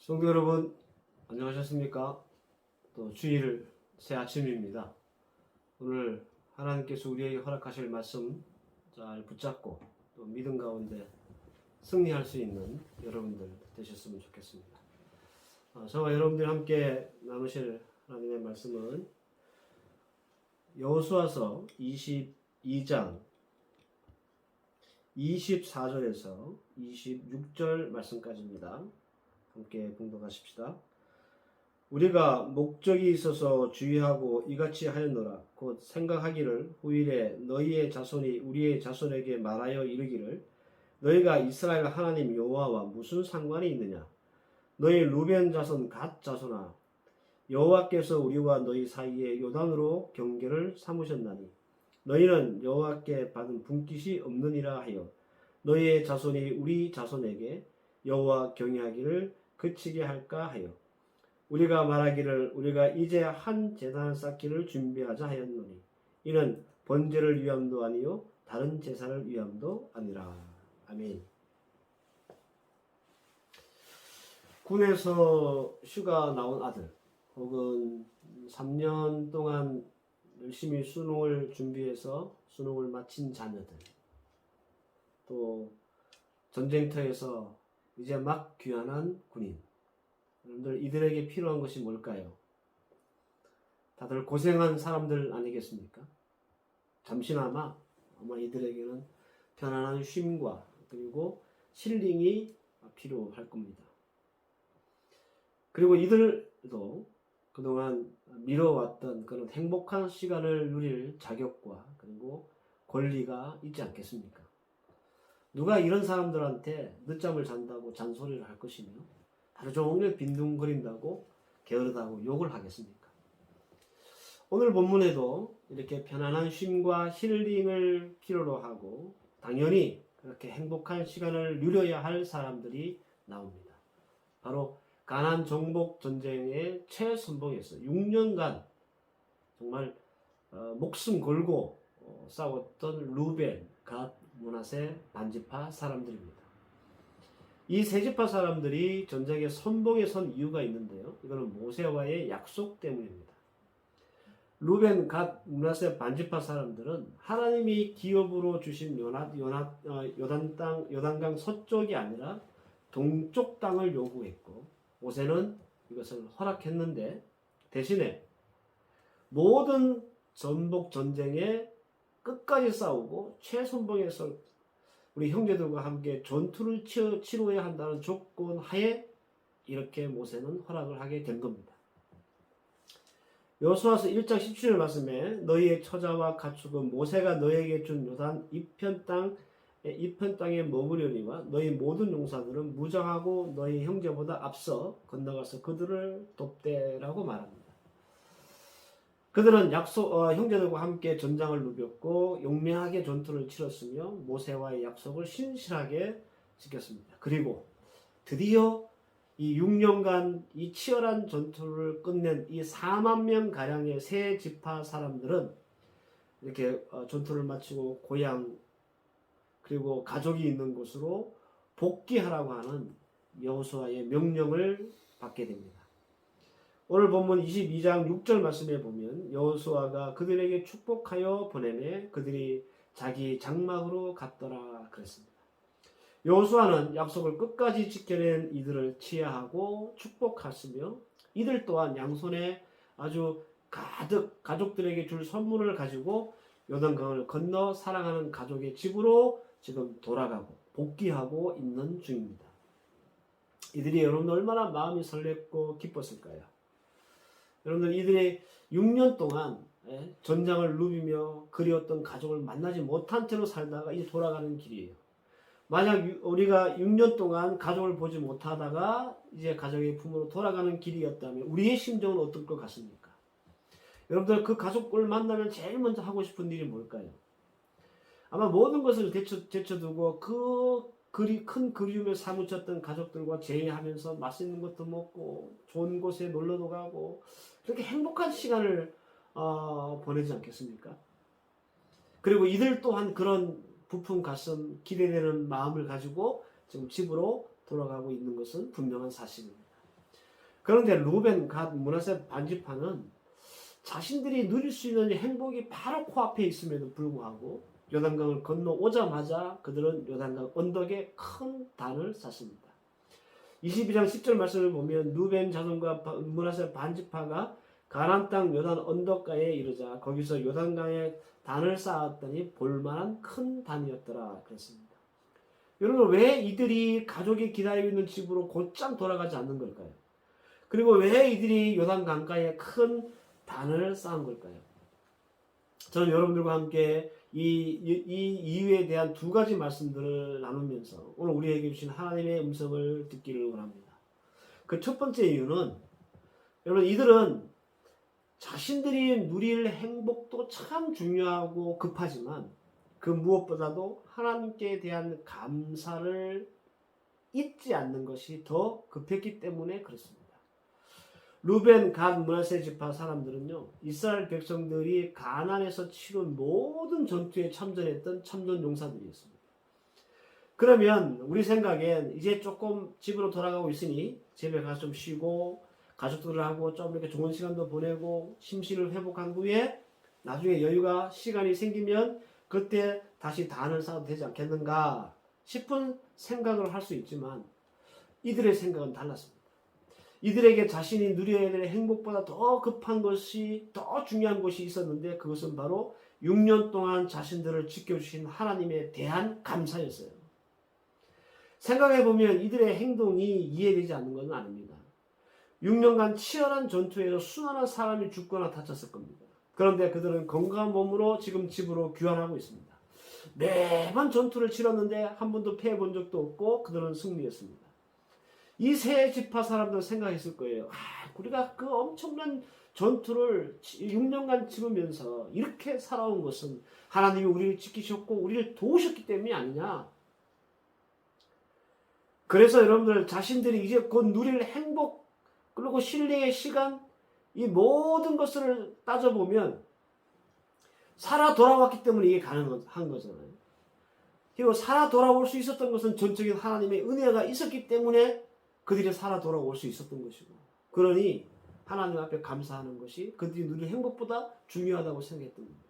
성도 여러분, 안녕하셨습니까? 또 주일 새 아침입니다. 오늘 하나님께서 우리에게 허락하실 말씀 잘 붙잡고 또 믿음 가운데 승리할 수 있는 여러분들 되셨으면 좋겠습니다. 저와 여러분들이 함께 나누실 하나님의 말씀은 여호수아서 22장 24절에서 26절 말씀까지입니다. 함께 봉독하십시다. 우리가 목적이 있어서 주의하고 이같이 하였노라. 곧 생각하기를 후일에 너희의 자손이 우리의 자손에게 말하여 이르기를 너희가 이스라엘 하나님 여호와와 무슨 상관이 있느냐. 너희 루벤 자손 갓 자손아, 여호와께서 우리와 너희 사이에 요단으로 경계를 삼으셨나니 너희는 여호와께 받은 분깃이 없느니라 하여 너희의 자손이 우리 자손에게 여호와 경외하기를 그치게 할까 하여 우리가 말하기를 우리가 이제 한 제단을 쌓기를 준비하자 하였노니 이는 번제를 위함도 아니요 다른 제사를 위함도 아니라. 아멘. 군에서 휴가 나온 아들 혹은 3년 동안 열심히 수능을 준비해서 수능을 마친 자녀들, 또 전쟁터에서 이제 막 귀환한 군인, 여러분들 이들에게 필요한 것이 뭘까요? 다들 고생한 사람들 아니겠습니까? 잠시나마 아마 이들에게는 편안한 쉼과 그리고 힐링이 필요할 겁니다. 그리고 이들도 그동안 미뤄왔던 그런 행복한 시간을 누릴 자격과 그리고 권리가 있지 않겠습니까? 누가 이런 사람들한테 늦잠을 잔다고 잔소리를 할 것이며 하루 종일 빈둥거린다고 게으르다고 욕을 하겠습니까? 오늘 본문에도 이렇게 편안한 쉼과 힐링을 필요로 하고 당연히 그렇게 행복한 시간을 누려야 할 사람들이 나옵니다. 바로 가나안 정복 전쟁의 최선봉에서 6년간 정말 목숨 걸고 싸웠던 루벤, 갓, 므낫세 반지파 사람들입니다. 이 세 지파 사람들이 전쟁의 선봉에 선 이유가 있는데요. 이거는 모세와의 약속 때문입니다. 루벤, 갓, 므낫세 반지파 사람들은 하나님이 기업으로 주신 요단강 서쪽이 아니라 동쪽 땅을 요구했고 모세는 이것을 허락했는데 대신에 모든 전복 전쟁에 끝까지 싸우고 최선봉에서 우리 형제들과 함께 전투를 치러야 한다는 조건 하에 이렇게 모세는 허락을 하게 된 겁니다. 여호수아서 1장 17절 말씀에 너희의 처자와 가축은 모세가 너희에게 준 요단 이편 땅에 머무려니와 너희 모든 용사들은 무장하고 너희 형제보다 앞서 건너가서 그들을 돕되라고 말합니다. 그들은 형제들과 함께 전장을 누볐고 용맹하게 전투를 치렀으며 모세와의 약속을 신실하게 지켰습니다. 그리고 드디어 이 6년간 이 치열한 전투를 끝낸 이 4만 명 가량의 세 지파 사람들은 이렇게 전투를 마치고 고향 그리고 가족이 있는 곳으로 복귀하라고 하는 여호수아의 명령을 받게 됩니다. 오늘 본문 22장 6절 말씀에 보면 여호수아가 그들에게 축복하여 보내매 그들이 자기 장막으로 갔더라 그랬습니다. 여호수아는 약속을 끝까지 지켜낸 이들을 치하하고 축복하시며 이들 또한 양손에 아주 가득 가족들에게 줄 선물을 가지고 요단강을 건너 사랑하는 가족의 집으로 지금 돌아가고 복귀하고 있는 중입니다. 이들이 여러분 얼마나 마음이 설렜고 기뻤을까요? 여러분들 이들이 6년 동안 전장을 누비며 그리웠던 가족을 만나지 못한 채로 살다가 이제 돌아가는 길이에요. 만약 우리가 6년 동안 가족을 보지 못하다가 이제 가족의 품으로 돌아가는 길이었다면 우리의 심정은 어떨 것 같습니까? 여러분들 그 가족을 만나면 제일 먼저 하고 싶은 일이 뭘까요? 아마 모든 것을 제쳐두고 큰 그리움에 사무쳤던 가족들과 제의하면서 맛있는 것도 먹고 좋은 곳에 놀러도 가고 그렇게 행복한 시간을 보내지 않겠습니까? 그리고 이들 또한 그런 부푼 가슴 기대되는 마음을 가지고 지금 집으로 돌아가고 있는 것은 분명한 사실입니다. 그런데 루벤, 갓, 므낫세 반지파는 자신들이 누릴 수 있는 행복이 바로 코앞에 있음에도 불구하고 요단강을 건너오자마자 그들은 요단강 언덕에 큰 단을 쌓습니다. 22장 10절 말씀을 보면 루벤 자손과 므낫세 반지파가 가나안 땅 요단 언덕가에 이르자 거기서 요단강에 단을 쌓았더니 볼만한 큰 단이었더라 그랬습니다. 여러분, 왜 이들이 가족이 기다리고 있는 집으로 곧장 돌아가지 않는 걸까요? 그리고 왜 이들이 요단 강가에 큰 단을 쌓은 걸까요? 저는 여러분들과 함께 이 이유에 대한 두 가지 말씀들을 나누면서 오늘 우리에게 주신 하나님의 음성을 듣기를 원합니다. 그 첫 번째 이유는, 여러분, 이들은 자신들이 누릴 행복도 참 중요하고 급하지만 그 무엇보다도 하나님께 대한 감사를 잊지 않는 것이 더 급했기 때문에 그렇습니다. 루벤, 갓, 므낫세 지파 사람들은요, 이스라엘 백성들이 가나안에서 치룬 모든 전투에 참전했던 참전 용사들이었습니다. 그러면 우리 생각엔 이제 조금 집으로 돌아가고 있으니 집에 가서 좀 쉬고 가족들하고 좀 이렇게 좋은 시간도 보내고 심신을 회복한 후에 나중에 여유가 시간이 생기면 그때 다시 단을 쌓아도 되지 않겠는가 싶은 생각을 할 수 있지만 이들의 생각은 달랐습니다. 이들에게 자신이 누려야 될 행복보다 더 급한 것이, 더 중요한 것이 있었는데 그것은 바로 6년 동안 자신들을 지켜주신 하나님에 대한 감사였어요. 생각해보면 이들의 행동이 이해되지 않는 것은 아닙니다. 6년간 치열한 전투에서 수많은 사람이 죽거나 다쳤을 겁니다. 그런데 그들은 건강한 몸으로 지금 집으로 귀환하고 있습니다. 매번 전투를 치렀는데 한 번도 패해본 적도 없고 그들은 승리했습니다. 이 세 지파 사람들은 생각했을 거예요. 우리가 그 엄청난 전투를 6년간 치르면서 이렇게 살아온 것은 하나님이 우리를 지키셨고 우리를 도우셨기 때문이 아니냐. 그래서 여러분들 자신들이 이제 곧 누릴 행복 그리고 신뢰의 시간, 이 모든 것을 따져보면 살아 돌아왔기 때문에 이게 가능한 거잖아요. 그리고 살아 돌아올 수 있었던 것은 전적인 하나님의 은혜가 있었기 때문에 그들이 살아 돌아올 수 있었던 것이고, 그러니 하나님 앞에 감사하는 것이 그들이 누릴 행복보다 중요하다고 생각했던 겁니다.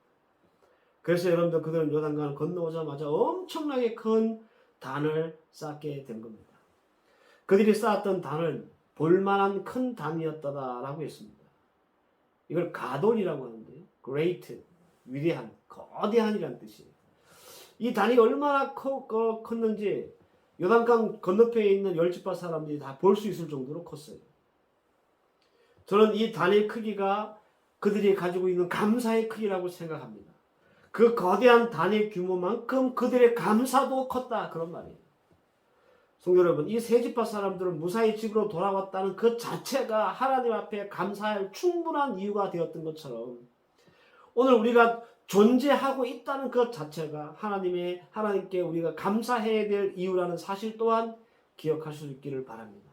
그래서 여러분들 그들은 요단강을 건너오자마자 엄청나게 큰 단을 쌓게 된 겁니다. 그들이 쌓았던 단은 볼만한 큰 단이었다라고 했습니다. 이걸 가돌이라고 하는데요. great, 위대한, 거대한이라는 뜻이에요. 이 단이 얼마나 컸는지 요단강 건너편에 있는 10지파 사람들이 다 볼 수 있을 정도로 컸어요. 저는 이 단의 크기가 그들이 가지고 있는 감사의 크기라고 생각합니다. 그 거대한 단의 규모만큼 그들의 감사도 컸다, 그런 말이에요. 성도 여러분, 이 세 지파 사람들은 무사히 집으로 돌아왔다는 그 자체가 하나님 앞에 감사할 충분한 이유가 되었던 것처럼 오늘 우리가 존재하고 있다는 것 자체가 하나님께 우리가 감사해야 될 이유라는 사실 또한 기억할 수 있기를 바랍니다.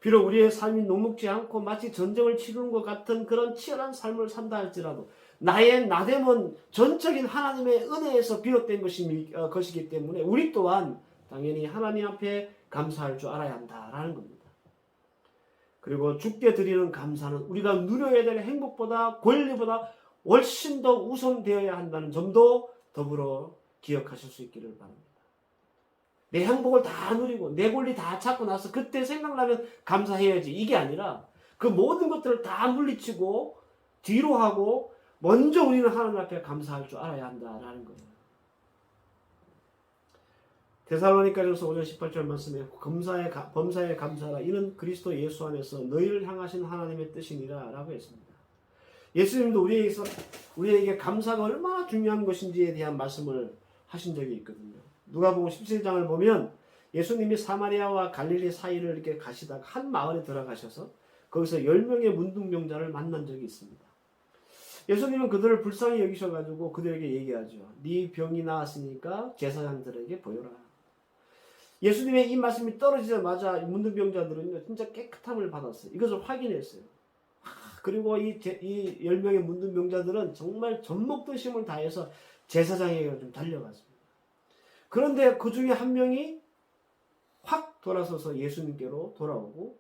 비록 우리의 삶이 녹록지 않고 마치 전쟁을 치르는 것 같은 그런 치열한 삶을 산다 할지라도 나의 나됨은 전적인 하나님의 은혜에서 비롯된 것이기 때문에 우리 또한 당연히 하나님 앞에 감사할 줄 알아야 한다라는 겁니다. 그리고 주께 드리는 감사는 우리가 누려야 될 행복보다 권리보다 훨씬 더 우선되어야 한다는 점도 더불어 기억하실 수 있기를 바랍니다. 내 행복을 다 누리고 내 권리 다 찾고 나서 그때 생각나면 감사해야지, 이게 아니라 그 모든 것들을 다 물리치고 뒤로 하고 먼저 우리는 하나님 앞에 감사할 줄 알아야 한다라는 거예요. 데살로니가전서 5장 18절 말씀에 범사에 감사하라, 이는 그리스도 예수 안에서 너희를 향하신 하나님의 뜻이니라 라고 했습니다. 예수님도 우리에게 감사가 얼마나 중요한 것인지에 대한 말씀을 하신 적이 있거든요. 누가복음 17장을 보면 예수님이 사마리아와 갈릴리 사이를 이렇게 가시다가 한 마을에 들어가셔서 거기서 10명의 문둥병자를 만난 적이 있습니다. 예수님은 그들을 불쌍히 여기셔가지고 그들에게 얘기하죠. 네 병이 나았으니까 제사장들에게 보여라. 예수님의 이 말씀이 떨어지자마자 문둥병자들은 진짜 깨끗함을 받았어요. 이것을 확인했어요. 그리고 이 10명의 문둥병자들은 정말 젖먹던 힘을 다해서 제사장에게 좀 달려갔습니다. 그런데 그 중에 한 명이 확 돌아서서 예수님께로 돌아오고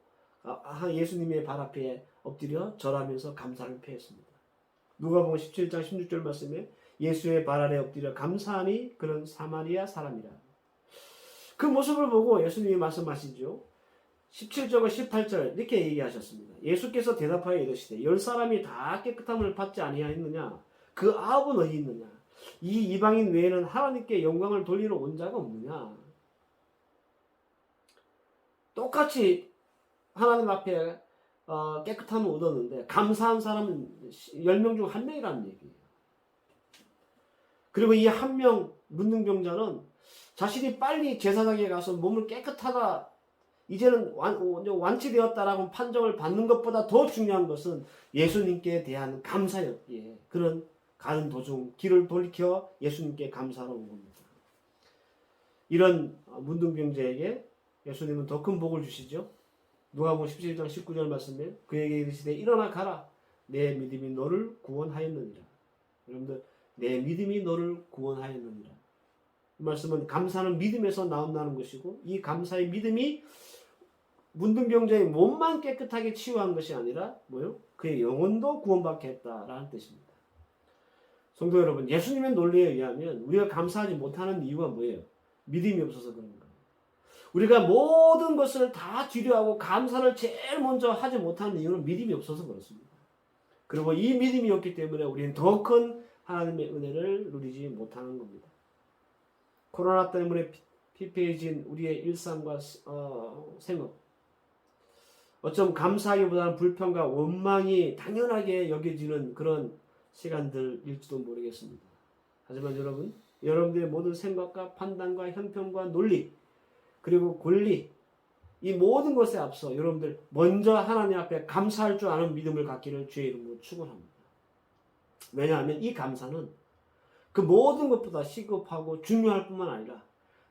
예수님의 발 앞에 엎드려 절하면서 감사를 표했습니다. 누가복음 17장 16절 말씀에 예수의 발 아래 엎드려 감사하니 그는 사마리아 사람이라. 그 모습을 보고 예수님이 말씀하시죠. 17절과 18절 이렇게 얘기하셨습니다. 예수께서 대답하여 이르시되 10사람이 다 깨끗함을 받지 아니하였느냐? 그 아홉은 어디 있느냐? 이 이방인 외에는 하나님께 영광을 돌리러 온 자가 없느냐? 똑같이 하나님 앞에 깨끗함을 얻었는데 감사한 사람은 10명 중 1명이라는 얘기예요. 그리고 이 한 명 문둥병자는 자신이 빨리 제사장에 가서 몸을 깨끗하다, 이제는 완치되었다라고 판정을 받는 것보다 더 중요한 것은 예수님께 대한 감사였기에 그는 가는 도중 길을 돌이켜 예수님께 감사하러 온 겁니다. 이런 문둥병자에게 예수님은 더 큰 복을 주시죠. 누가복음 17장 19절 말씀에 그에게 이르시되 일어나 가라 내 믿음이 너를 구원하였느니라. 여러분들, 내 믿음이 너를 구원하였느니라. 이 말씀은 감사는 믿음에서 나온다는 것이고, 이 감사의 믿음이 문둥병자의 몸만 깨끗하게 치유한 것이 아니라 뭐요? 그의 영혼도 구원받게 했다라는 뜻입니다. 성도 여러분, 예수님의 논리에 의하면 우리가 감사하지 못하는 이유가 뭐예요? 믿음이 없어서 그런 거예요. 우리가 모든 것을 다 뒤로하고 감사를 제일 먼저 하지 못하는 이유는 믿음이 없어서 그렇습니다. 그리고 이 믿음이 없기 때문에 우리는 더 큰 하나님의 은혜를 누리지 못하는 겁니다. 코로나 때문에 피폐해진 우리의 일상과 생업, 어쩜 감사하기보다는 불평과 원망이 당연하게 여겨지는 그런 시간들일지도 모르겠습니다. 하지만 여러분들의 모든 생각과 판단과 형평과 논리, 그리고 권리, 이 모든 것에 앞서 여러분들 먼저 하나님 앞에 감사할 줄 아는 믿음을 갖기를 주의 이름으로 축원합니다. 왜냐하면 이 감사는 그 모든 것보다 시급하고 중요할 뿐만 아니라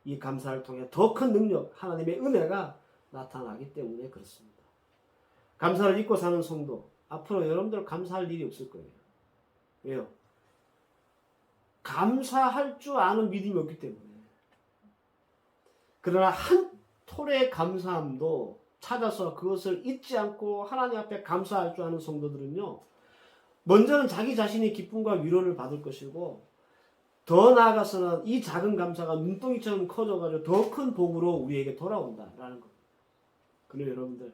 이 감사를 통해 더 큰 능력, 하나님의 은혜가 나타나기 때문에 그렇습니다. 감사를 잊고 사는 성도, 앞으로 여러분들 감사할 일이 없을 거예요. 왜요? 감사할 줄 아는 믿음이 없기 때문에. 그러나 한 톨의 감사함도 찾아서 그것을 잊지 않고 하나님 앞에 감사할 줄 아는 성도들은요, 먼저는 자기 자신이 기쁨과 위로를 받을 것이고, 더 나아가서는 이 작은 감사가 눈덩이처럼 커져가지고 더 큰 복으로 우리에게 돌아온다라는 겁니다. 그래요, 여러분들.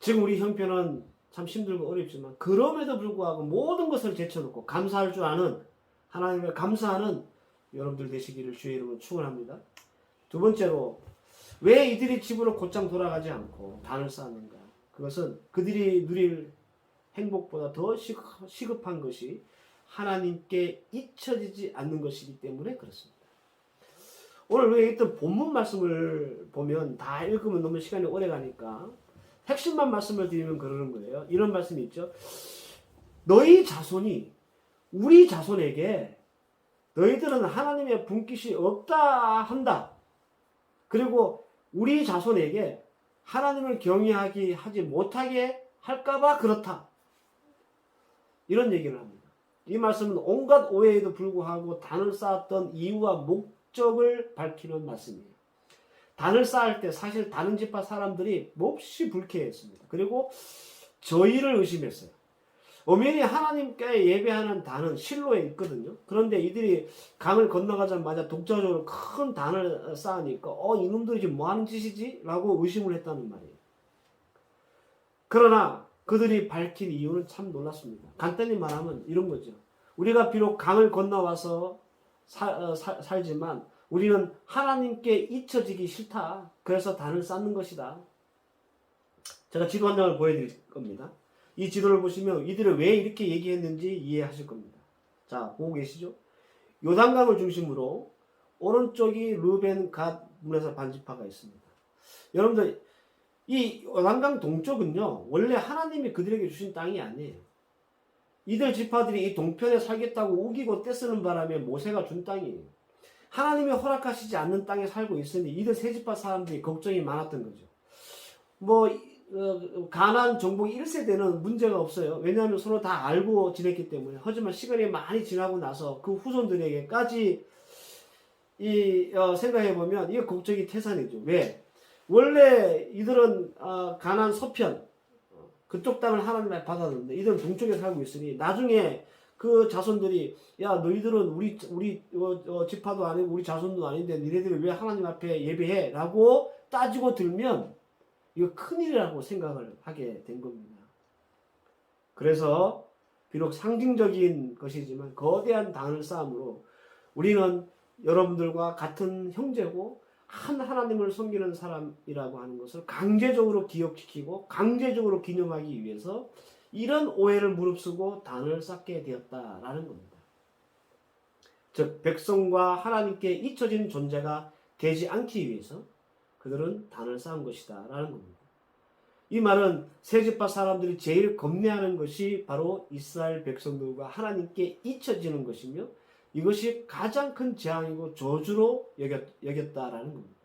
지금 우리 형편은 참 힘들고 어렵지만 그럼에도 불구하고 모든 것을 제쳐놓고 감사할 줄 아는, 하나님을 감사하는 여러분들 되시기를 주의 이름으로 축원합니다. 두 번째로, 왜 이들이 집으로 곧장 돌아가지 않고 단을 쌓았는가? 그것은 그들이 누릴 행복보다 더 시급한 것이 하나님께 잊혀지지 않는 것이기 때문에 그렇습니다. 오늘 우리가 읽던 본문 말씀을 보면 다 읽으면 너무 시간이 오래 가니까 핵심만 말씀을 드리면 그러는 거예요. 이런 말씀이 있죠. 너희 자손이 우리 자손에게 너희들은 하나님의 분깃이 없다 한다. 그리고 우리 자손에게 하나님을 경외하지 못하게 할까봐 그렇다. 이런 얘기를 합니다. 이 말씀은 온갖 오해에도 불구하고 단을 쌓았던 이유와 목적을 밝히는 말씀이에요. 단을 쌓을 때 사실 다른 지파 사람들이 몹시 불쾌했습니다. 그리고 저희를 의심했어요. 엄연히 하나님께 예배하는 단은 실로에 있거든요. 그런데 이들이 강을 건너가자마자 독자적으로 큰 단을 쌓으니까 이놈들이 지금 뭐하는 짓이지? 라고 의심을 했다는 말이에요. 그러나 그들이 밝힌 이유는 참 놀랐습니다. 간단히 말하면 이런 거죠. 우리가 비록 강을 건너와서 살지만 우리는 하나님께 잊혀지기 싫다. 그래서 단을 쌓는 것이다. 제가 지도 한 장을 보여드릴 겁니다. 이 지도를 보시면 이들이 왜 이렇게 얘기했는지 이해하실 겁니다. 자, 보고 계시죠? 요단강을 중심으로 오른쪽이 르벤, 갓, 문에서 반지파가 있습니다. 여러분들, 이 요단강 동쪽은요, 원래 하나님이 그들에게 주신 땅이 아니에요. 이들 지파들이 이 동편에 살겠다고 우기고 떼쓰는 바람에 모세가 준 땅이에요. 하나님이 허락하시지 않는 땅에 살고 있으니 이들 세 지파 사람들이 걱정이 많았던 거죠. 가나안 정복 1세대는 문제가 없어요. 왜냐하면 서로 다 알고 지냈기 때문에. 하지만 시간이 많이 지나고 나서 그 후손들에게까지 생각해보면 이게 걱정이 태산이죠. 왜? 원래 이들은 가나안 서편 그쪽 땅을 하나님이 받았는데 이들은 동쪽에 살고 있으니 나중에 그 자손들이 야 너희들은 우리 지파도 아니고 우리 자손도 아닌데 니네들이 왜 하나님 앞에 예배해? 라고 따지고 들면 이거 큰일이라고 생각을 하게 된 겁니다. 그래서 비록 상징적인 것이지만 거대한 단을 쌓음으로 우리는 여러분들과 같은 형제고 한 하나님을 섬기는 사람이라고 하는 것을 강제적으로 기억시키고 강제적으로 기념하기 위해서 이런 오해를 무릅쓰고 단을 쌓게 되었다라는 겁니다. 즉 백성과 하나님께 잊혀진 존재가 되지 않기 위해서 그들은 단을 쌓은 것이다 라는 겁니다. 이 말은 세 지파 사람들이 제일 겁내하는 것이 바로 이스라엘 백성들과 하나님께 잊혀지는 것이며 이것이 가장 큰 재앙이고 저주로 여겼다라는 겁니다.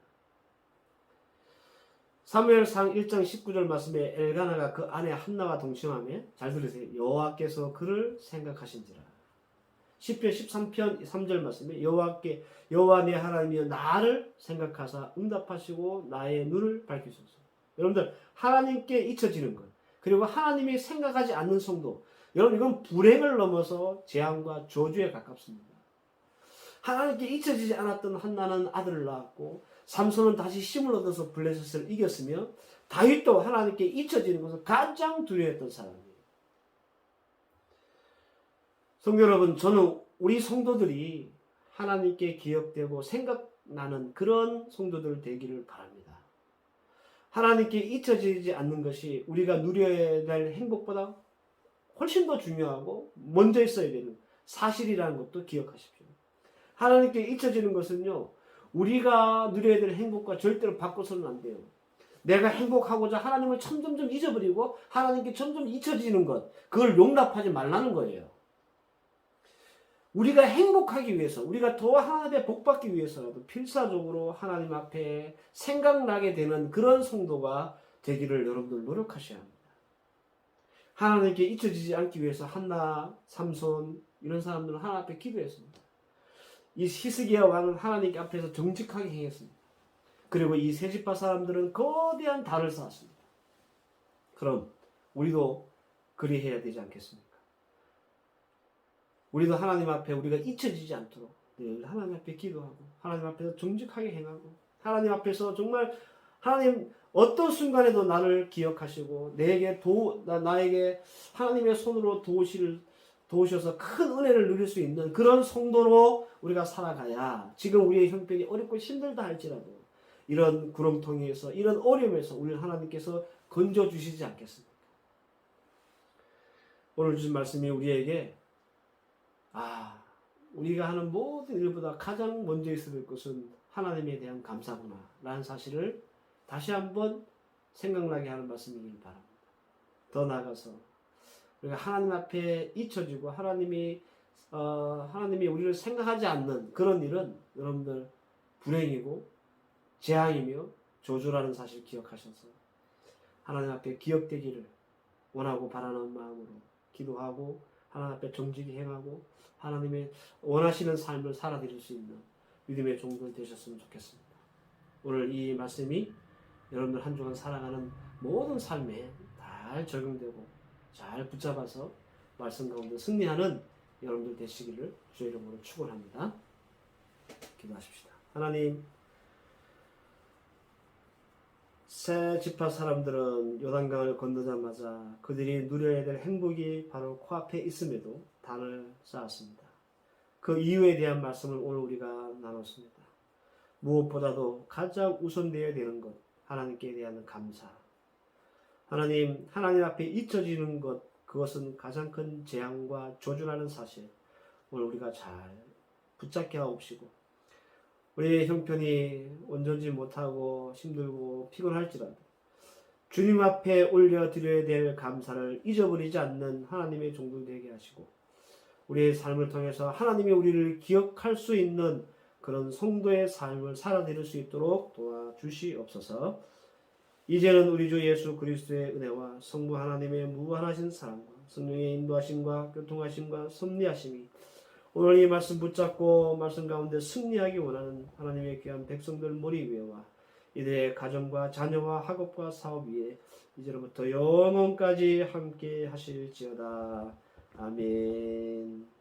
사무엘상 1장 19절 말씀에 엘가나가 그 아내 한나와 동침하며 잘 들으세요. 여호와께서 그를 생각하신지라. 시편 13편 3절 말씀에 여호와 내 하나님이여 나를 생각하사 응답하시고 나의 눈을 밝히소서. 여러분들 하나님께 잊혀지는 것 그리고 하나님이 생각하지 않는 성도 여러분 이건 불행을 넘어서 재앙과 저주에 가깝습니다. 하나님께 잊혀지지 않았던 한나는 아들을 낳았고 삼손은 다시 힘을 얻어서 블레셋을 이겼으며 다윗도 하나님께 잊혀지는 것을 가장 두려워했던 사람이에요. 성도 여러분 저는 우리 성도들이 하나님께 기억되고 생각나는 그런 성도들 되기를 바랍니다. 하나님께 잊혀지지 않는 것이 우리가 누려야 될 행복보다 훨씬 더 중요하고 먼저 있어야 되는 사실이라는 것도 기억하십시오. 하나님께 잊혀지는 것은요. 우리가 누려야 될 행복과 절대로 바꿔서는 안 돼요. 내가 행복하고자 하나님을 점점점 잊어버리고 하나님께 점점 잊혀지는 것 그걸 용납하지 말라는 거예요. 우리가 행복하기 위해서 우리가 더 하나님의 복받기 위해서라도 필사적으로 하나님 앞에 생각나게 되는 그런 성도가 되기를 여러분들 노력하셔야 합니다. 하나님께 잊혀지지 않기 위해서 한나, 삼손 이런 사람들은 하나님 앞에 기도했습니다. 이 히스기야 왕은 하나님 앞에서 정직하게 행했습니다. 그리고 이 세 지파 사람들은 거대한 단을 쌓았습니다. 그럼 우리도 그리해야 되지 않겠습니까? 우리도 하나님 앞에 우리가 잊혀지지 않도록 늘 하나님 앞에 기도하고 하나님 앞에서 정직하게 행하고 하나님 앞에서 정말 하나님 어떤 순간에도 나를 기억하시고 나에게 하나님의 손으로 도우셔서 큰 은혜를 누릴 수 있는 그런 성도로 우리가 살아가야 지금 우리의 형편이 어렵고 힘들다 할지라도 이런 구렁텅이에서 이런 어려움에서 우리를 하나님께서 건져주시지 않겠습니까? 오늘 주신 말씀이 우리에게 우리가 하는 모든 일보다 가장 먼저 있어야 될 것은 하나님에 대한 감사구나 라는 사실을 다시 한번 생각나게 하는 말씀이길 바랍니다. 더 나아가서 우리가 하나님 앞에 잊혀지고 하나님이 우리를 생각하지 않는 그런 일은 여러분들 불행이고 재앙이며 저주라는 사실 기억하셔서 하나님 앞에 기억되기를 원하고 바라는 마음으로 기도하고 하나님 앞에 정직히 행하고 하나님의 원하시는 삶을 살아드릴 수 있는 믿음의 종들 되셨으면 좋겠습니다. 오늘 이 말씀이 여러분들 한 주간 살아가는 모든 삶에 잘 적용되고 잘 붙잡아서 말씀 가운데 승리하는 여러분들 되시기를 주의 이름으로 축원합니다. 기도하십시다. 하나님, 세 지파 사람들은 요단강을 건너자마자 그들이 누려야 될 행복이 바로 코앞에 있음에도 단을 쌓았습니다. 그 이유에 대한 말씀을 오늘 우리가 나눴습니다. 무엇보다도 가장 우선되어야 되는 것, 하나님께 대한 감사. 하나님 앞에 잊혀지는 것, 그것은 가장 큰 재앙과 저주라는 사실, 오늘 우리가 잘 붙잡게 하옵시고, 우리의 형편이 온전지 못하고 힘들고 피곤할지라도 주님 앞에 올려드려야 될 감사를 잊어버리지 않는 하나님의 종들 되게 하시고 우리의 삶을 통해서 하나님이 우리를 기억할 수 있는 그런 성도의 삶을 살아드릴 수 있도록 도와주시옵소서. 이제는 우리 주 예수 그리스도의 은혜와 성부 하나님의 무한하신 사랑과 성령의 인도하심과 교통하심과 섭리하심이 오늘 이 말씀 붙잡고 말씀 가운데 승리하기 원하는 하나님의 귀한 백성들 머리 위에와 이들의 가정과 자녀와 학업과 사업 위에 이제로부터 영원까지 함께 하실지어다. 아멘.